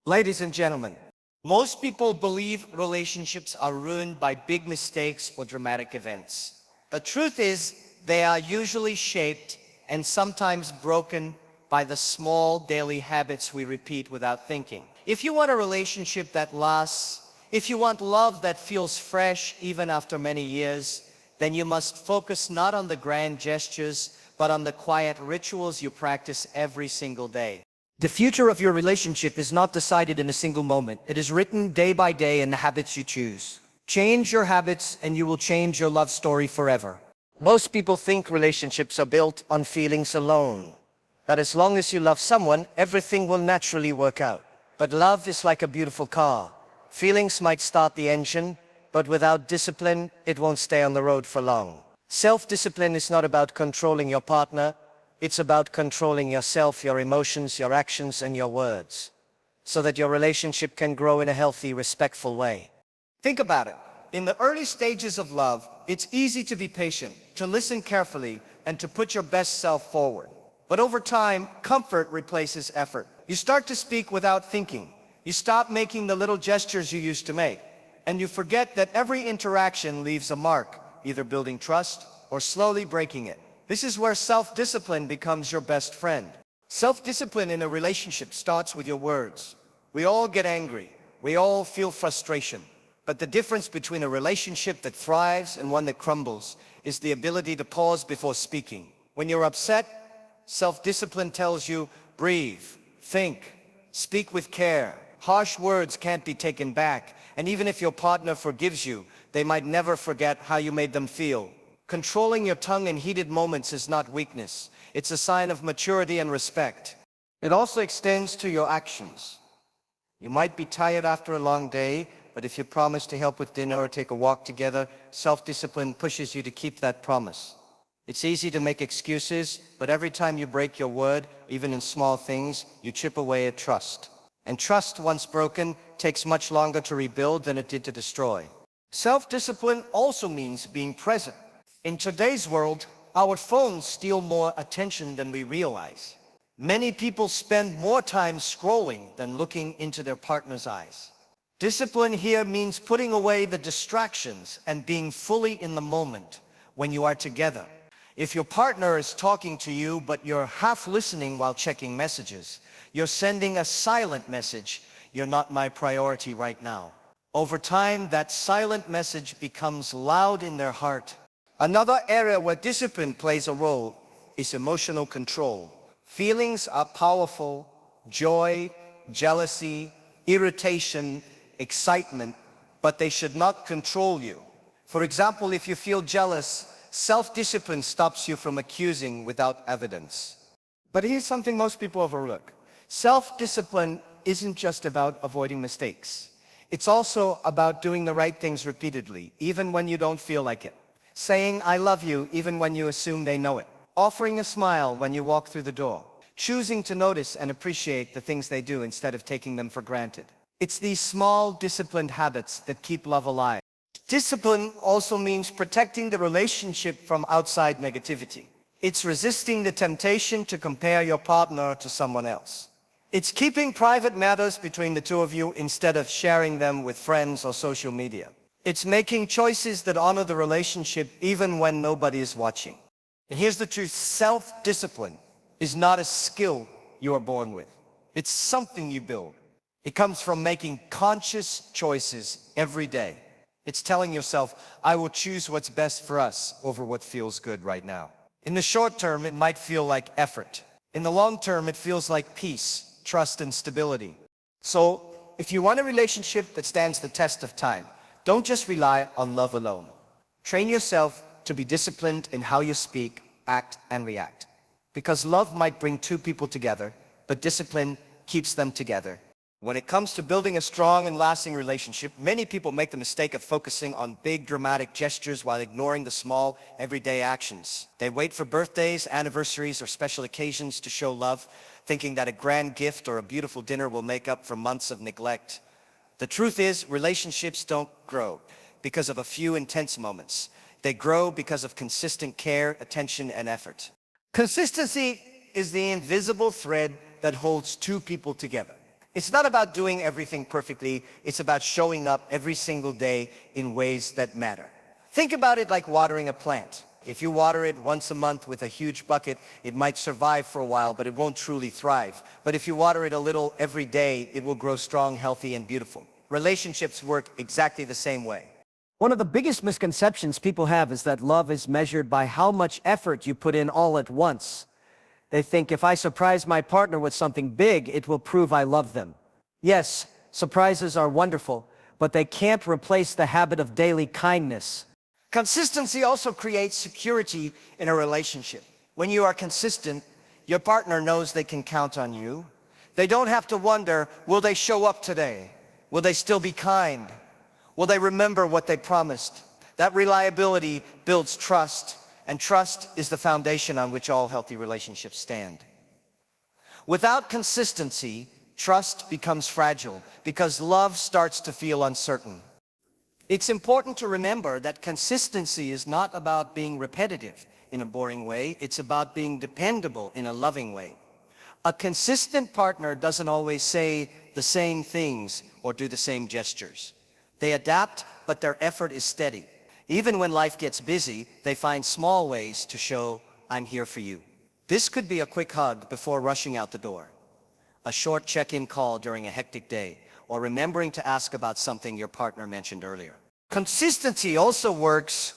Ladies and gentlemen, most people believe relationships are ruined by big mistakes or dramatic events. The truth is, they are usually shaped and sometimes broken by the small daily habits we repeat without thinking. If you want a relationship that lasts, if you want love that feels fresh even after many years, then you must focus not on the grand gestures, but on the quiet rituals you practice every single day. The future of your relationship is not decided in a single moment. It is written day by day in the habits you choose. Change your habits and you will change your love story forever. Most people think relationships are built on feelings alone. That as long as you love someone, everything will naturally work out. But love is like a beautiful car. Feelings might start the engine, but without discipline, it won't stay on the road for long. Self-discipline is not about controlling your partner. It's about controlling yourself, your emotions, your actions, and your words, so that your relationship can grow in a healthy, respectful way. Think about it. In the early stages of love, it's easy to be patient, to listen carefully, and to put your best self forward. But over time, comfort replaces effort. You start to speak without thinking. You stop making the little gestures you used to make. And you forget that every interaction leaves a mark, either building trust or slowly breaking it. This is where self-discipline becomes your best friend. Self-discipline in a relationship starts with your words. We all get angry. We all feel frustration. But the difference between a relationship that thrives and one that crumbles is the ability to pause before speaking. When you're upset, self-discipline tells you, breathe, think, speak with care. Harsh words can't be taken back, and even if your partner forgives you, they might never forget how you made them feel. Controlling your tongue in heated moments is not weakness. It's a sign of maturity and respect. It also extends to your actions. You might be tired after a long day, but if you promise to help with dinner or take a walk together, self-discipline pushes you to keep that promise. It's easy to make excuses, but every time you break your word, even in small things, you chip away at trust. And trust, once broken, takes much longer to rebuild than it did to destroy. Self-discipline also means being present. In today's world, our phones steal more attention than we realize. Many people spend more time scrolling than looking into their partner's eyes. Discipline here means putting away the distractions and being fully in the moment when you are together. If your partner is talking to you but you're half listening while checking messages, you're sending a silent message, "You're not my priority right now." Over time, that silent message becomes loud in their heart. Another area where discipline plays a role is emotional control. Feelings are powerful: joy, jealousy, irritation, excitement, but they should not control you. For example, if you feel jealous, self-discipline stops you from accusing without evidence. But here's something most people overlook. Self-discipline isn't just about avoiding mistakes. It's also about doing the right things repeatedly, even when you don't feel like it. Saying "I love you" even when you assume they know it. Offering a smile when you walk through the door. Choosing to notice and appreciate the things they do instead of taking them for granted. It's these small, disciplined habits that keep love alive. Discipline also means protecting the relationship from outside negativity. It's resisting the temptation to compare your partner to someone else. It's keeping private matters between the two of you instead of sharing them with friends or social media. It's making choices that honor the relationship even when nobody is watching. And here's the truth: self-discipline is not a skill you are born with. It's something you build. It comes from making conscious choices every day. It's telling yourself, "I will choose what's best for us over what feels good right now." In the short term, it might feel like effort. In the long term, it feels like peace, trust, and stability. So, if you want a relationship that stands the test of time, don't just rely on love alone. Train yourself to be disciplined in how you speak, act, and react. Because love might bring two people together, but discipline keeps them together. When it comes to building a strong and lasting relationship, many people make the mistake of focusing on big dramatic gestures while ignoring the small, everyday actions. They wait for birthdays, anniversaries, or special occasions to show love, thinking that a grand gift or a beautiful dinner will make up for months of neglect. The truth is, relationships don't grow because of a few intense moments. They grow because of consistent care, attention, and effort. Consistency is the invisible thread that holds two people together. It's not about doing everything perfectly, it's about showing up every single day in ways that matter. Think about it like watering a plant. If you water it once a month with a huge bucket, it might survive for a while, but it won't truly thrive. But if you water it a little every day, it will grow strong, healthy, and beautiful. Relationships work exactly the same way. One of the biggest misconceptions people have is that love is measured by how much effort you put in all at once. They think if I surprise my partner with something big, it will prove I love them. Yes, surprises are wonderful, but they can't replace the habit of daily kindness. Consistency also creates security in a relationship. When you are consistent, your partner knows they can count on you. They don't have to wonder, will they show up today? Will they still be kind? Will they remember what they promised? That reliability builds trust, and trust is the foundation on which all healthy relationships stand. Without consistency, trust becomes fragile because love starts to feel uncertain. It's important to remember that consistency is not about being repetitive in a boring way, it's about being dependable in a loving way. A consistent partner doesn't always say the same things or do the same gestures. They adapt, but their effort is steady. Even when life gets busy, they find small ways to show, I'm here for you. This could be a quick hug before rushing out the door, a short check-in call during a hectic day, or remembering to ask about something your partner mentioned earlier. Consistency also works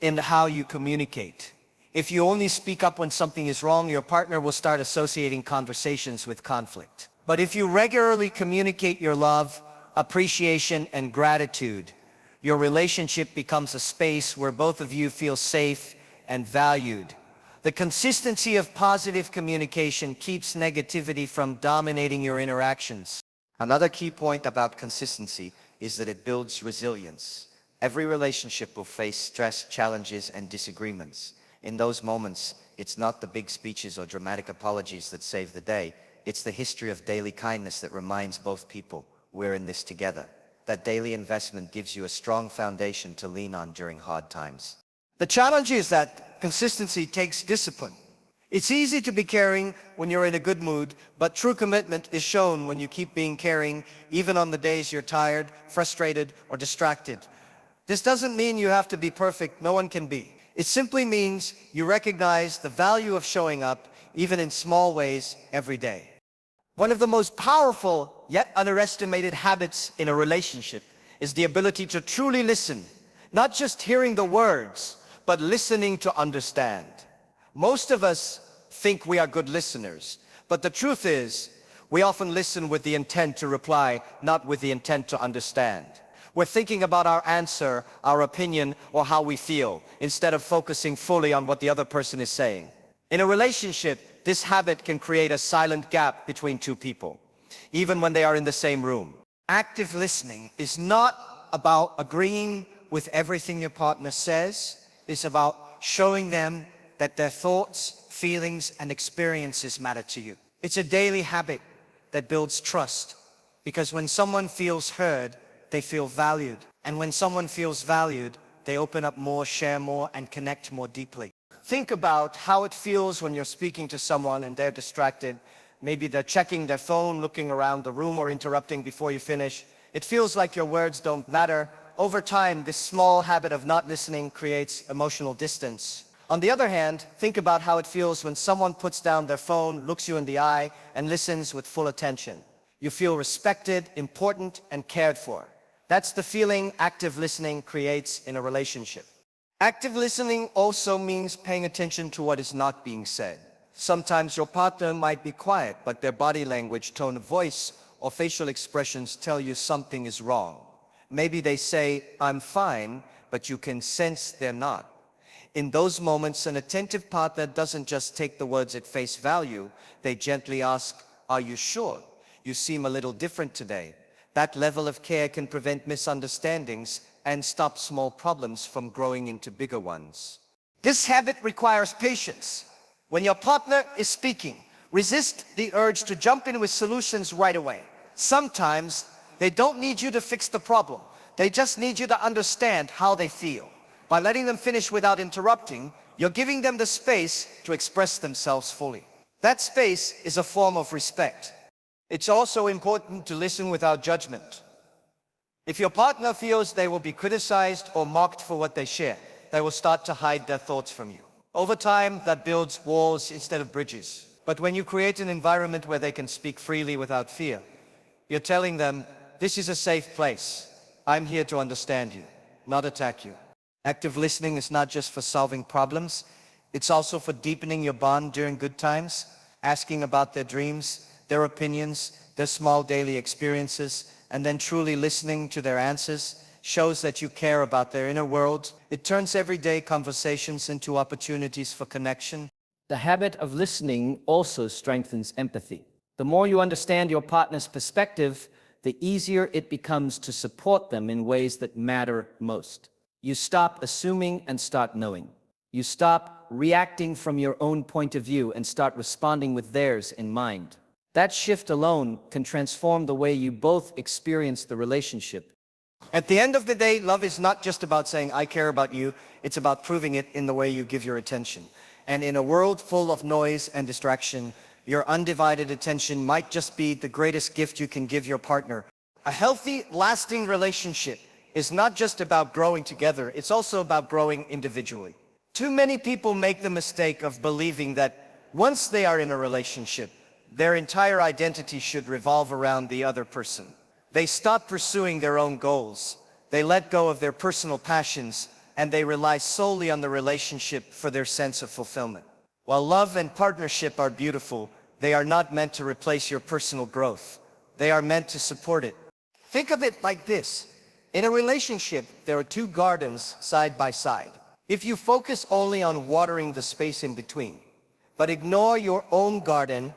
in how you communicate. If you only speak up when something is wrong, your partner will start associating conversations with conflict. But if you regularly communicate your love, appreciation, and gratitude, your relationship becomes a space where both of you feel safe and valued. The consistency of positive communication keeps negativity from dominating your interactions. Another key point about consistency is that it builds resilience. Every relationship will face stress, challenges, and disagreements. In those moments, it's not the big speeches or dramatic apologies that save the day. It's the history of daily kindness that reminds both people, we're in this together. That daily investment gives you a strong foundation to lean on during hard times. The challenge is that consistency takes discipline. It's easy to be caring when you're in a good mood, but true commitment is shown when you keep being caring, even on the days you're tired, frustrated, or distracted. This doesn't mean you have to be perfect, no one can be. It simply means you recognize the value of showing up, even in small ways, every day. One of the most powerful, yet underestimated habits in a relationship is the ability to truly listen, not just hearing the words, but listening to understand. Most of us think we are good listeners, but the truth is, we often listen with the intent to reply, not with the intent to understand. We're thinking about our answer, our opinion, or how we feel, instead of focusing fully on what the other person is saying. In a relationship, this habit can create a silent gap between two people, even when they are in the same room. Active listening is not about agreeing with everything your partner says. It's about showing them that their thoughts, feelings, and experiences matter to you. It's a daily habit that builds trust, because when someone feels heard, they feel valued. And when someone feels valued, they open up more, share more, and connect more deeply. Think about how it feels when you're speaking to someone and they're distracted. Maybe they're checking their phone, looking around the room, or interrupting before you finish. It feels like your words don't matter. Over time, this small habit of not listening creates emotional distance. On the other hand, think about how it feels when someone puts down their phone, looks you in the eye, and listens with full attention. You feel respected, important, and cared for. That's the feeling active listening creates in a relationship. Active listening also means paying attention to what is not being said. Sometimes your partner might be quiet, but their body language, tone of voice, or facial expressions tell you something is wrong. Maybe they say, I'm fine, but you can sense they're not. In those moments, an attentive partner doesn't just take the words at face value, they gently ask, are you sure? You seem a little different today. That level of care can prevent misunderstandings and stop small problems from growing into bigger ones. This habit requires patience. When your partner is speaking, resist the urge to jump in with solutions right away. Sometimes they don't need you to fix the problem. They just need you to understand how they feel. By letting them finish without interrupting, you're giving them the space to express themselves fully. That space is a form of respect. It's also important to listen without judgment. If your partner feels they will be criticized or mocked for what they share, they will start to hide their thoughts from you. Over time, that builds walls instead of bridges. But when you create an environment where they can speak freely without fear, you're telling them, this is a safe place. I'm here to understand you, not attack you. Active listening is not just for solving problems, it's also for deepening your bond during good times, asking about their dreams, their opinions, their small daily experiences, and then truly listening to their answers shows that you care about their inner world. It turns everyday conversations into opportunities for connection. The habit of listening also strengthens empathy. The more you understand your partner's perspective, the easier it becomes to support them in ways that matter most. You stop assuming and start knowing. You stop reacting from your own point of view and start responding with theirs in mind. That shift alone can transform the way you both experience the relationship. At the end of the day, love is not just about saying, I care about you. It's about proving it in the way you give your attention. And in a world full of noise and distraction, your undivided attention might just be the greatest gift you can give your partner. A healthy, lasting relationship is not just about growing together, it's also about growing individually. Too many people make the mistake of believing that once they are in a relationship, their entire identity should revolve around the other person. They stop pursuing their own goals, they let go of their personal passions, and they rely solely on the relationship for their sense of fulfillment. While love and partnership are beautiful, they are not meant to replace your personal growth. They are meant to support it. Think of it like this. In a relationship, there are two gardens side by side. If you focus only on watering the space in between, but ignore your own garden,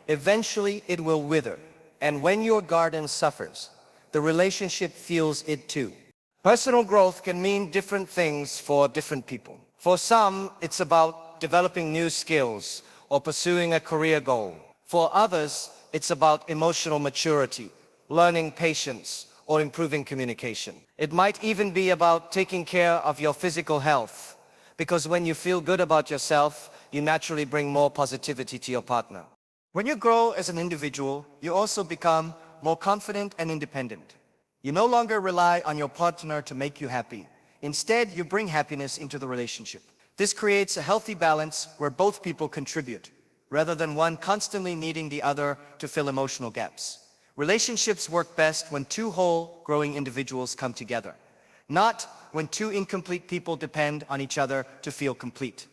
eventually it will wither. And when your garden suffers, the relationship feels it too. Personal growth can mean different things for different people. For some, it's about developing new skills or pursuing a career goal. For others, it's about emotional maturity, learning patience, or improving communication. It might even be about taking care of your physical health, because when you feel good about yourself, you naturally bring more positivity to your partner. When you grow as an individual, you also become more confident and independent. You no longer rely on your partner to make you happy. Instead, you bring happiness into the relationship. This creates a healthy balance where both people contribute, rather than one constantly needing the other to fill emotional gaps. Relationships work best when two whole, growing individuals come together, not when two incomplete people depend on each other to feel complete.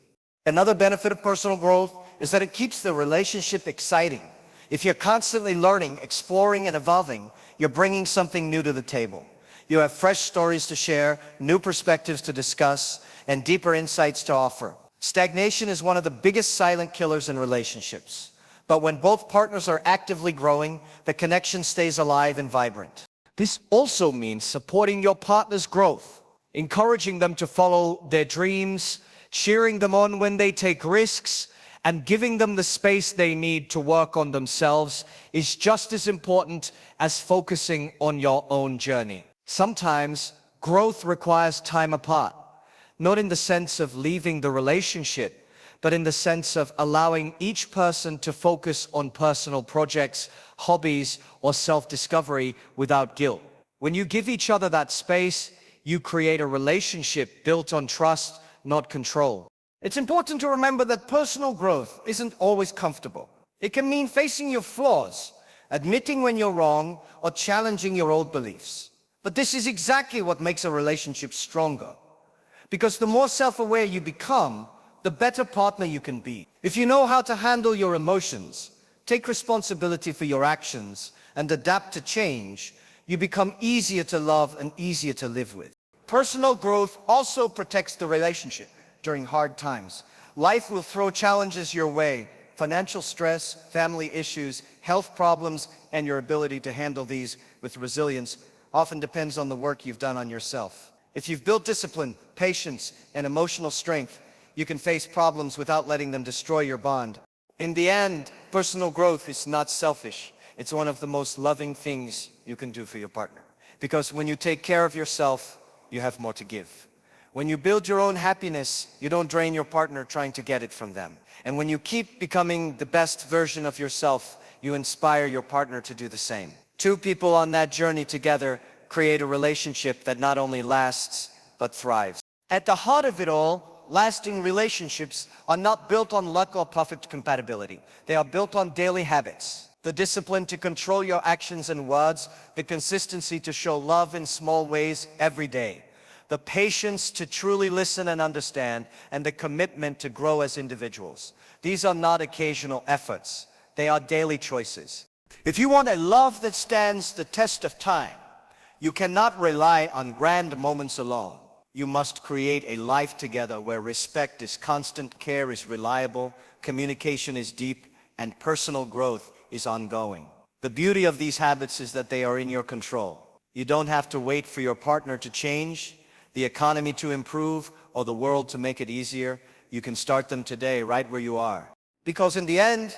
Another benefit of personal growth is that it keeps the relationship exciting. If you're constantly learning, exploring, and evolving, you're bringing something new to the table. You have fresh stories to share, new perspectives to discuss, and deeper insights to offer. Stagnation is one of the biggest silent killers in relationships. But when both partners are actively growing, the connection stays alive and vibrant. This also means supporting your partner's growth, encouraging them to follow their dreams, cheering them on when they take risks, and giving them the space they need to work on themselves is just as important as focusing on your own journey. Sometimes growth requires time apart, not in the sense of leaving the relationship, but in the sense of allowing each person to focus on personal projects, hobbies, or self-discovery without guilt. When you give each other that space, you create a relationship built on trust, not control. It's important to remember that personal growth isn't always comfortable. It can mean facing your flaws, admitting when you're wrong, or challenging your old beliefs. But this is exactly what makes a relationship stronger. Because the more self-aware you become, the better partner you can be. If you know how to handle your emotions, take responsibility for your actions, and adapt to change, you become easier to love and easier to live with. Personal growth also protects the relationship during hard times. Life will throw challenges your way: financial stress, family issues, health problems, and your ability to handle these with resilience often depends on the work you've done on yourself. If you've built discipline, patience, and emotional strength, you can face problems without letting them destroy your bond. In the end, personal growth is not selfish. It's one of the most loving things you can do for your partner. Because when you take care of yourself, you have more to give. When you build your own happiness, you don't drain your partner trying to get it from them. And when you keep becoming the best version of yourself, you inspire your partner to do the same. Two people on that journey together create a relationship that not only lasts, but thrives. At the heart of it all, lasting relationships are not built on luck or perfect compatibility. They are built on daily habits. The discipline to control your actions and words, the consistency to show love in small ways every day, the patience to truly listen and understand, and the commitment to grow as individuals. These are not occasional efforts. They are daily choices. If you want a love that stands the test of time, you cannot rely on grand moments alone. You must create a life together where respect is constant, care is reliable, communication is deep, and personal growth is ongoing. The beauty of these habits is that they are in your control. You don't have to wait for your partner to change, the economy to improve, or the world to make it easier. You can start them today, right where you are. Because in the end,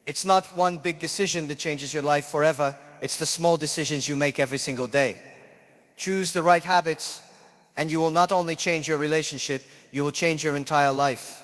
it's not one big decision that changes your life forever. It's the small decisions you make every single day. Choose the right habits, and you will not only change your relationship, you will change your entire life.